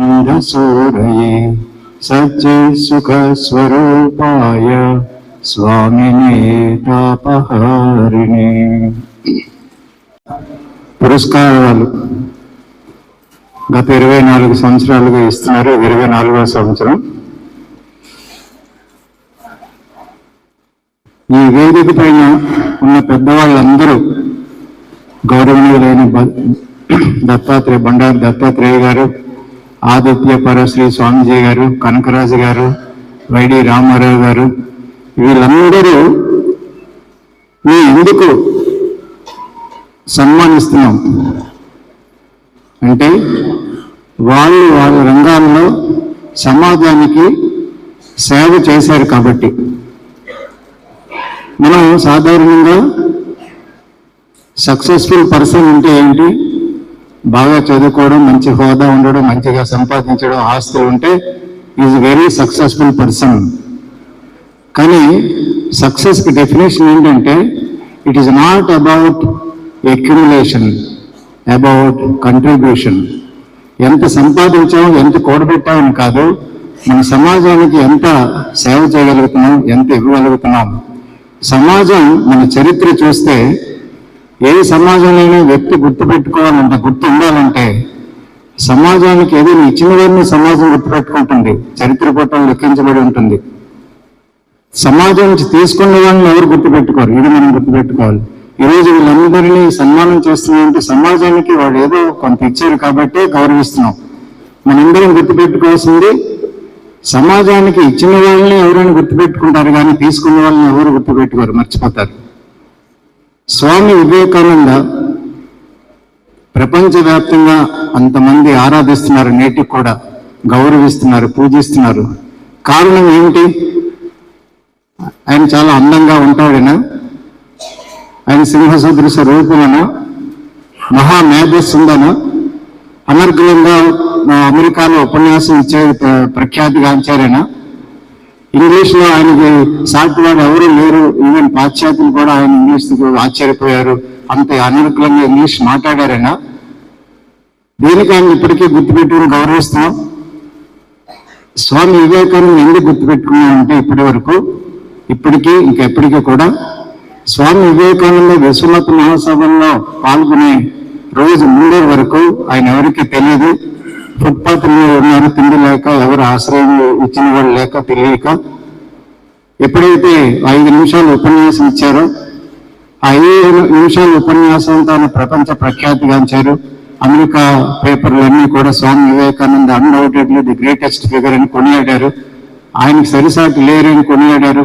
सूरये सच्चित्सुखस्वरूपाय स्वामिने तापहारिणे. పురస్కారాలు గత 24 సంవత్సరాలుగా ఇస్తున్నారు. 24వ సంవత్సరం. ఈ వేదిక పైన ఉన్న పెద్దవాళ్ళందరూ గౌరవనీయులైన బండారు దత్తాత్రేయ గారు, ఆదిత్య పరశ్రీ స్వామిజీ గారు, కనకరాజు గారు, వైడి రామారావు గారు, వీళ్ళందరూ ఎందుకు సన్మానిస్తున్నాం అంటే వాళ్ళు వాళ్ళ రంగాల్లో సమాజానికి సేవ చేశారు కాబట్టి. మనం సాధారణంగా సక్సెస్ఫుల్ పర్సన్ అంటే ఏంటి? బాగా చదువుకోవడం, మంచి హోదా ఉండడం, మంచిగా సంపాదించడం, ఆస్తులు ఉంటే ఈజ్ వెరీ సక్సెస్ఫుల్ పర్సన్. కానీ సక్సెస్కి డెఫినేషన్ ఏంటంటే it is not about accumulation, about contribution. ఎంత సంపాదించాం, ఎంత కూడబెట్టామని కాదు, మన సమాజానికి ఎంత సేవ చేయగలుగుతున్నాం, ఎంత ఇవ్వగలుగుతున్నాం. సమాజం మన చరిత్ర చూస్తే ఏ సమాజంలోనే వ్యక్తి గుర్తుపెట్టుకోవాలంటే, గుర్తు ఉండాలంటే సమాజానికి ఏదైనా ఇచ్చిన వారిని సమాజం గుర్తుపెట్టుకుంటుంది, చరిత్ర పట్టణం లెక్కించబడి ఉంటుంది. సమాజం నుంచి తీసుకున్న వాళ్ళని ఎవరు గుర్తుపెట్టుకోరు, ఇది మనం గుర్తుపెట్టుకోవాలి. ఈరోజు వీళ్ళందరినీ సన్మానం చేస్తున్నామంటే సమాజానికి వాళ్ళు ఏదో కొంత ఇచ్చారు కాబట్టి గౌరవిస్తున్నాం. మనందరం గుర్తుపెట్టుకోవాల్సింది సమాజానికి ఇచ్చిన వాళ్ళని ఎవరైనా గుర్తుపెట్టుకుంటారు కానీ తీసుకున్న వాళ్ళని ఎవరు గుర్తుపెట్టుకోరు, మర్చిపోతారు. స్వామి వివేకానంద ప్రపంచవ్యాప్తంగా అంతమంది ఆరాధిస్తున్నారు, నేటికి కూడా గౌరవిస్తున్నారు, పూజిస్తున్నారు. కారణం ఏమిటి? ఆయన చాలా అందంగా ఉంటాడేనా? ఆయన సింహసదృశ రూపులనా? మహామేధస్సుందనా? అనర్గళంగా అమెరికాలో ఉపన్యాసం ఇచ్చే ప్రఖ్యాతిగాంచారేనా? ఇంగ్లీష్లో ఆయనకి సాటివాడు ఎవరు లేరు. ఈవెన్ పాశ్చాత్యులు కూడా ఆయన ఇంగ్లీష్ ఆశ్చర్యపోయారు, అంత అనర్గళంగా ఇంగ్లీష్ మాట్లాడారేనా? దీనికి ఆయన ఇప్పటికీ గుర్తుపెట్టుకుని గౌరవిస్తున్నాం. స్వామి వివేకానంద ఎందుకు గుర్తుపెట్టుకున్నామంటే ఇప్పటి వరకు, ఇప్పటికీ ఇంకెప్పటికీ కూడా స్వామి వివేకానంద విశ్వనాథ మహాసభల్లో పాల్గొనే రోజు ముందే వరకు ఆయన ఎవరికి తెలియదు. ఫుట్పాత్ మీద ఉన్నారు, తిండి లేక, ఎవరు ఆశ్రయం ఇచ్చిన వాళ్ళు లేక, తెలియక. ఎప్పుడైతే 5 నిమిషాలు ఉపన్యాసం ఇచ్చారో ఆ 5 నిమిషాల ఉపన్యాసంతో ఆయన ప్రపంచ ప్రఖ్యాతిగాంచారు. అమెరికా పేపర్లన్నీ కూడా Swami Vivekananda undoubtedly the greatest figure అని కొనియాడారు. ఆయనకి సరిసాటి లేరని కొనియాడారు.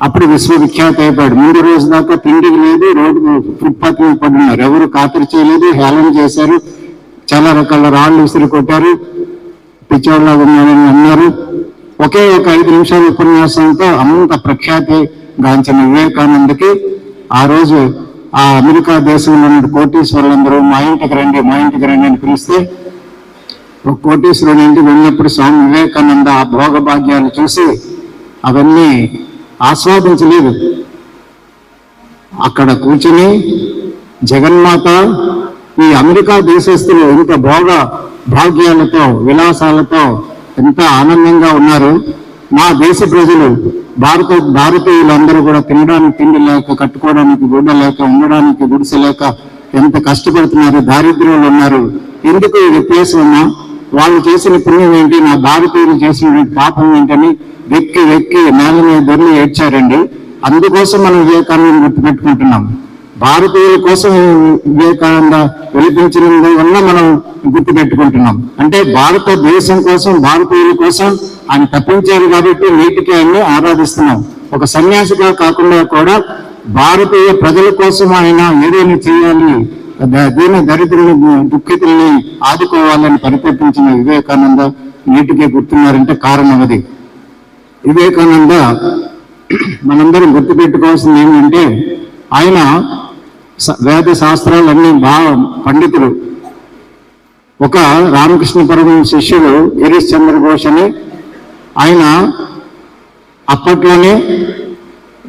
అప్పుడు విశ్వవిఖ్యాతి అయిపోయాడు. ముందు రోజు దాకా తిండికి లేదు, రోడ్డు ఫుట్పాత్ మీద పడున్నారు, ఎవరు ఖాతరు చేయలేదు, హేళన చేశారు, చాలా రకాల రాళ్ళు విసిరి కొట్టారు, పిచ్చోళ్ళగా ఉన్నారని అన్నారు. ఒకే ఒక 5 నిమిషాల ఉపన్యాసంతో అంత ప్రఖ్యాతి గాంచిన వివేకానందకి ఆ రోజు ఆ అమెరికా దేశంలో ఉన్న కోటీశ్వరులందరూ మా ఇంటికి రండి, మా ఇంటికి రండి అని పిలిస్తే ఒక కోటీశ్వరుడి ఇంటికి వెళ్ళినప్పుడు స్వామి వివేకానంద ఆ భోగభాగ్యాలు చూసి అవన్నీ ఆస్వాదించలేదు. అక్కడ కూర్చుని జగన్మాత ఈ అమెరికా దేశస్తులు ఎంత భోగ భాగ్యాలతో, విలాసాలతో ఎంత ఆనందంగా ఉన్నారు, మా దేశ ప్రజలు భారతీయులందరూ కూడా తినడానికి తిండి లేక, కట్టుకోవడానికి గుడ్డ లేక, ఉండడానికి గుడిసె లేక ఎంత కష్టపడుతున్నారు, దారిద్ర్యంలో ఉన్నారు. ఎందుకు ఈ వ్యత్యాసం ఉన్నా? వాళ్ళు చేసిన పుణ్యం ఏంటి, నా భారతీయులు చేసిన పాపం ఏంటని వెక్కి వెక్కి నేల మీద దొరికి ఏడ్చారండి. అందుకోసం మనం వివేకానంద గుర్తుపెట్టుకుంటున్నాం. భారతీయుల కోసం వివేకానంద వెలిపించినందు వల్ల మనం గుర్తుపెట్టుకుంటున్నాం. అంటే భారతదేశం కోసం, భారతీయుల కోసం ఆయన తప్పించారు కాబట్టి నేటికి ఆయన్ని ఆరాధిస్తున్నాం. ఒక సన్యాసిగా కాకుండా కూడా భారతీయ ప్రజల కోసం ఆయన ఏదైనా చేయాలి, దీన దరిద్రుని, దుఃఖితుల్ని ఆదుకోవాలని పరితపించిన వివేకానంద నేటికే గుర్తున్నారంటే కారణం అది. వివేకానంద మనందరం గుర్తుపెట్టుకోవాల్సింది ఏంటంటే ఆయన వేద శాస్త్రాలన్నీ బాగా పండితులు. ఒక రామకృష్ణ పరమహంస శిష్యుడు గిరీష్ చంద్ర ఘోష్ అని, ఆయన అప్పట్లోనే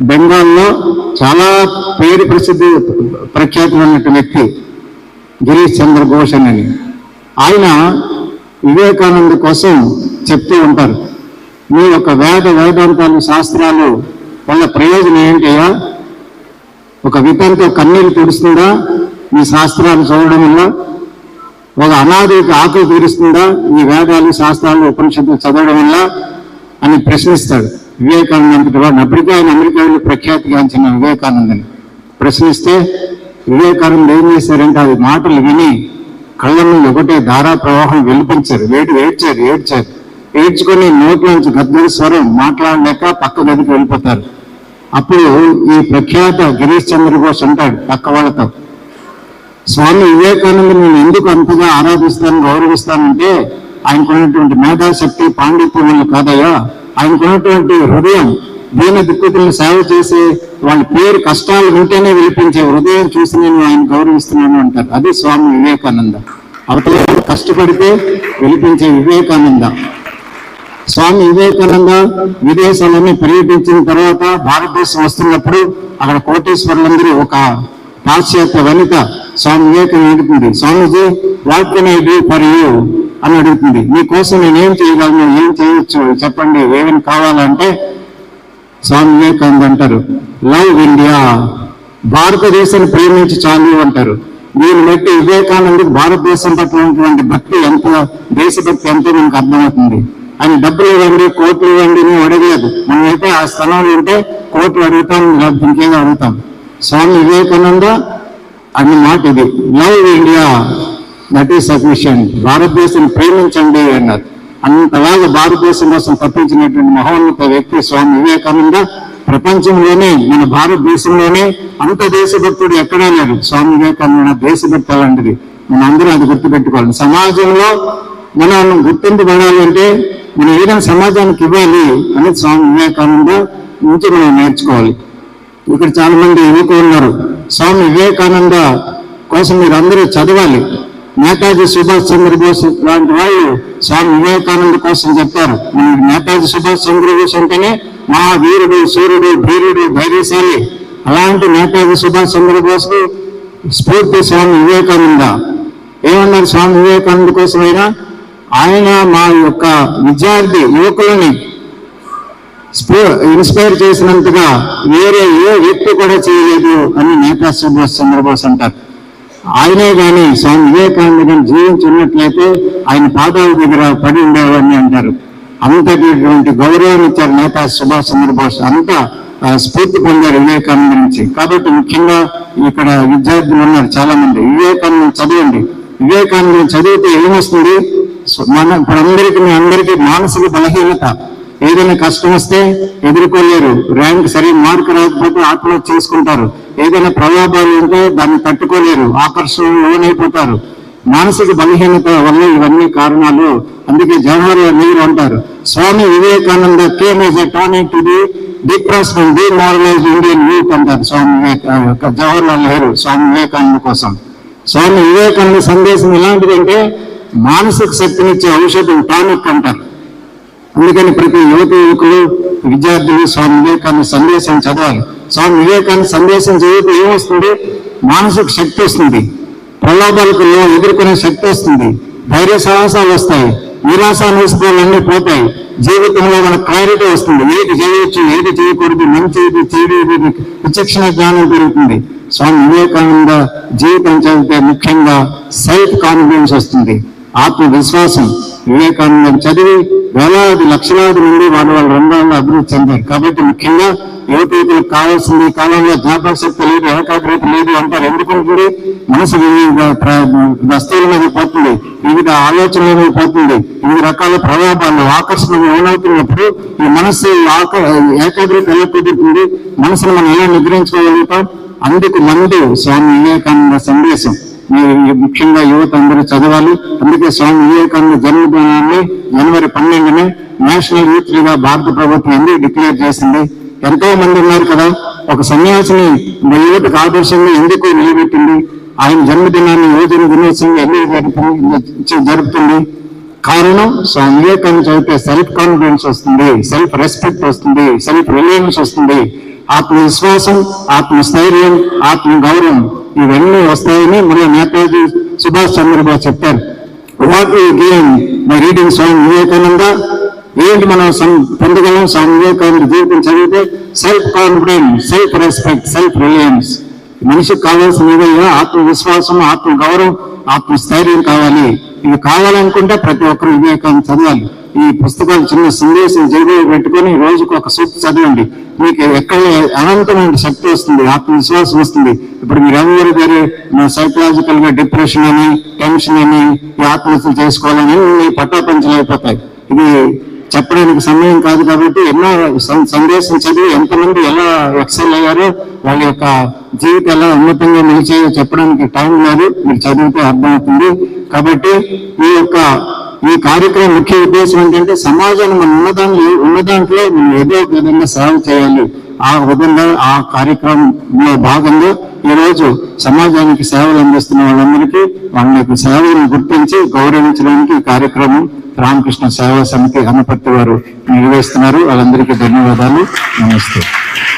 బెంగాల్లో చాలా పేరు ప్రఖ్యాతి ఉన్నట్టు వ్యక్తి గిరీష్ చంద్ర ఘోష్ అని. ఆయన వివేకానంద కోసం చెప్తూ ఉంటారు, మీ యొక్క వేదాంతాలు శాస్త్రాలు వల్ల ప్రయోజనం ఏంటయ్యా? ఒక వితంతో కన్నీరు తుడుస్తుందా మీ శాస్త్రాలు చదవడం వల్ల? ఒక అనాథికి ఆకలి తీరుస్తుందా ఈ వేదాలు శాస్త్రాలు ఉపనిషత్తులు చదవడం వల్ల అని ప్రశ్నిస్తాడు వివేకానంద అంతటి వాడిని. అప్పటికే ఆయన అమెరికాలో ప్రఖ్యాతిగాంచిన వివేకానందని ప్రశ్నిస్తే వివేకానంద ఏం చేశారంటే అది మాటలు విని కళ్ళ నుండి ఒకటే ధారా ప్రవాహం వెలిపించారు. ఏడ్చారు. ఏడ్చుకొని నోట్లోంచి గద్గద స్వరం మాట్లాడలేక పక్క గదికి వెళ్ళిపోతారు. అప్పుడు ఈ ప్రఖ్యాత గిరీష్ చంద్ర ఘోష్ అంటాడు పక్క వాళ్ళతో, స్వామి వివేకానంద నేను ఎందుకు అంతగా ఆరాధిస్తాను గౌరవిస్తానంటే ఆయనకున్నటువంటి మేధాశక్తి పాండిత్యం వల్ల కాదయ్యా, ఆయనకున్నటువంటి హృదయం, దీన దిక్కుతులను సేవ చేసి వాళ్ళ పేరు కష్టాలు వింటేనే వినిపించే హృదయం చూసి నేను ఆయన గౌరవిస్తున్నాను అంటారు. అది స్వామి వివేకానంద. అవతల కష్టపడితే వినిపించే వివేకానంద. స్వామి వివేకానంద విదేశాలన్నీ పర్యటించిన తర్వాత భారతదేశం వస్తున్నప్పుడు అక్కడ కోటేశ్వరులందరూ ఒక పాశ్చాత్య వనిత స్వామి వివేకానంద అడుగుతుంది, Swamiji what can I do for you అని అడుగుతుంది. మీకోసం నేను ఏం చేయగలను, ఏం చేయొచ్చు చెప్పండి, ఏమైనా కావాలంటే స్వామి వివేకానంద అంటారు, లవ్ ఇండియా, భారతదేశాన్ని ప్రేమించి చాలు అంటారు. దీన్ని బట్టి వివేకానంద భారతదేశం పట్ల ఉన్నటువంటి భక్తి ఎంత, దేశభక్తి ఎంతో మనకు అర్థమవుతుంది. ఆయన డబ్బులు ఇవ్వండి, కోట్లు ఇవ్వండి మేము అడగలేదు. మనమైతే ఆ స్థలంలో ఉంటే కోట్లు అడుగుతాం, ఇంకేదో అడుగుతాం. స్వామి వివేకానంద అన్న మాట ఇది, love India that is sufficient, భారతదేశం ప్రేమించండి అన్నారు. అంతలాగా భారతదేశం కోసం తప్పించినటువంటి మహోన్నత వ్యక్తి స్వామి వివేకానంద. ప్రపంచంలోనే మన భారతదేశంలోనే అంత దేశభక్తుడు ఎక్కడా లేరు. స్వామి వివేకానంద దేశభక్తి అలాంటిది, మనం అందరూ అది గుర్తుపెట్టుకోవాలి. సమాజంలో మనం గుర్తింపబడాలి అంటే మనం ఏదైనా సమాజానికి ఇవ్వాలి అనేది స్వామి వివేకానంద నుంచి మనం నేర్చుకోవాలి. ఇక్కడ చాలా మంది యువకులు ఉన్నారు, స్వామి వివేకానంద కోసం మీరు అందరూ చదవాలి. నేతాజీ సుభాష్ చంద్రబోస్ లాంటి వాళ్ళు స్వామి వివేకానంద కోసం చెప్పారు. నేతాజీ సుభాష్ చంద్రబోస్ అంటేనే మహావీరుడు, సూర్యుడు, ధీరుడు, ధైర్యశాలి. అలాంటి నేతాజీ సుభాష్ చంద్రబోస్ కు స్ఫూర్తి స్వామి వివేకానంద. ఏమన్నారు స్వామి వివేకానంద కోసమైనా? ఆయన మా యొక్క విద్యార్థి యువకులని ఇన్స్పైర్ చేసినంతగా వేరే ఏ వ్యక్తి కూడా చేయలేదు అని నేతాజీ సుభాష్ చంద్రబోస్ అంటారు. ఆయనే కానీ స్వామి వివేకానంద కానీ జీవించి ఉన్నట్లయితే ఆయన పాదాల దగ్గర పడి ఉండేవాడిని అంటారు. అంతటి గౌరవం ఇచ్చారు నేతాజీ సుభాష్ చంద్రబోస్. అంతా స్ఫూర్తి పొందారు వివేకానంద నుంచి. కాబట్టి ముఖ్యంగా ఇక్కడ విద్యార్థులు ఉన్నారు చాలా మంది, వివేకానంద చదవండి. వివేకానంద చదివితే ఏమొస్తుంది? ఇప్పుడు అందరికీ మానసిక బలహీనత, ఏదైనా కష్టం వస్తే ఎదుర్కోలేరు, ర్యాంక్ సరైన మార్కు రాకపోతే ఆత్మహత్య చేసుకుంటారు, ఏదైనా ప్రలోభాలు ఉంటే దాన్ని తట్టుకోలేరు, ఆకర్షణ లోనైపోతారు. మానసిక బలహీనత వల్ల ఇవన్నీ కారణాలు. అందుకే జవహర్లాల్ నెహ్రూ అంటారు, Swami Vivekananda came as a tonic to the depressed and demoralised Indian youth అంటారు జవహర్లాల్ నెహ్రూ స్వామి వివేకానంద కోసం. స్వామి వివేకానంద సందేశం ఎలాంటిదంటే మానసిక శక్తినిచ్చే ఔషధం, టానిక్ అంటారు. అందుకని ప్రతి యువకులు, విద్యార్థులు స్వామి వివేకానంద సందేశం చదవాలి. స్వామి వివేకానంద సందేశం చదివితే ఏమొస్తుంది? మానసిక శక్తి వస్తుంది, ప్రలోభాలకు ఎదుర్కొనే శక్తి వస్తుంది, ధైర్య సాహసాలు వస్తాయి, నిరాశ నిస్పృహలన్నీ పోతాయి, జీవితంలో మనకు క్లారిటీ వస్తుంది, ఏది చేయవచ్చు ఏది చేయకూడదు, మంచి చెడు విచక్షణ జ్ఞానం పెరుగుతుంది. స్వామి వివేకానంద జీవితం చదివితే ముఖ్యంగా సెల్ఫ్ కాన్ఫిడెన్స్ వస్తుంది, ఆత్మవిశ్వాసం. వివేకానందం చదివి వేలాది లక్షలాది మంది వాళ్ళ రంగాల్లో అభివృద్ధి చెందారు. కాబట్టి ముఖ్యంగా యువతీయులకు కావాల్సింది కాలంలో జ్ఞాపక శక్తి లేదు, ఏకాగ్రత లేదు అంటారు. ఎందుకంటే మనసు వివిధ వస్తువుల మీద పోతుంది, వివిధ ఆలోచనల మీద పోతుంది, వివిధ రకాల ప్రలోభాలు, ఆకర్షణ లోనవుతున్నప్పుడు ఈ మనస్సు ఏకాగ్రత ఎలా కుదురుతుంది? మనసును మనం ఎలా నిగ్రహించుకోగలుగుతాం? అందుకు మందు స్వామి వివేకానంద సందేశం. ముఖ్యంగా యువత అందరూ చదవాలి. అందుకే స్వామి వివేకానంద జన్మదినాన్ని జనవరి 12న నేషనల్ యూత్ డేగా భారత ప్రభుత్వం ఎందుకు డిక్లేర్ చేసింది? ఎంతో మంది ఉన్నారు కదా, ఒక సన్యాసిని యువతకు ఆదర్శంగా ఎందుకు నిలబెట్టింది? ఆయన జన్మదినాన్ని యువజన దినోత్సవంగా ఎందుకు జరుపుతుంది? కారణం స్వామి వివేకానంద చదివితే సెల్ఫ్ కాన్ఫిడెన్స్ వస్తుంది, సెల్ఫ్ రెస్పెక్ట్ వస్తుంది, సెల్ఫ్ రిలయన్స్ వస్తుంది, ఆత్మవిశ్వాసం, ఆత్మస్థైర్యం, ఆత్మ గౌరవం ఇవన్నీ వస్తాయని మన నేతాజీ సుభాష్ చంద్రబోస్ చెప్పారు. What you gain by reading Swami Vivekananda? ఏంటి మనం పొందగలం స్వామి వివేకానంద జీవితం చదివితే? Self confidence, self respect, self reliance. మనిషికి కావాల్సిన ఏదైనా ఆత్మవిశ్వాసం, ఆత్మగౌరవం, ఆత్మస్థైర్యం కావాలి. ఇవి కావాలనుకుంటే ప్రతి ఒక్కరు వివేకానంద చదవాలి. ఈ పుస్తకాలు చిన్న సందేశం జైలు పెట్టుకొని రోజుకు ఒక సూక్తి చదవండి. మీకు ఎక్కడ అనంతమైన శక్తి వస్తుంది, ఆత్మవిశ్వాసం వస్తుంది. ఇప్పుడు మీరు ఎవరు గారు సైకలాజికల్ గా డిప్రెషన్ అని, టెన్షన్ అని, ఈ ఆత్మహత్యలు చేసుకోవాలని మీ పట్టాపంచలు అయిపోతాయి. ఇది చెప్పడానికి సమయం కాదు కాబట్టి ఎన్నో సందేశం చదివి ఎంతమంది ఎలా ఎక్సెల్ అయ్యారో, వాళ్ళ యొక్క జీవితం ఎలా ఉన్నతంగా నిలిచాయో చెప్పడానికి టైం లేదు. మీరు చదివితే అర్థమవుతుంది. కాబట్టి ఈ కార్యక్రమం ముఖ్య ఉద్దేశం ఏంటంటే సమాజాన్ని మనం ఉన్న దాంట్లో మనం ఏదో ఒక విధంగా సేవ చేయాలి. ఆ విధంగా ఆ కార్యక్రమంలో భాగంగా ఈరోజు సమాజానికి సేవలు అందిస్తున్న వాళ్ళందరికీ వాళ్ళ యొక్క సేవలను గుర్తించి గౌరవించడానికి ఈ కార్యక్రమం రామకృష్ణ సేవా సమితి అనపర్తి వారు నిర్వహిస్తున్నారు. వాళ్ళందరికీ ధన్యవాదాలు. నమస్తే.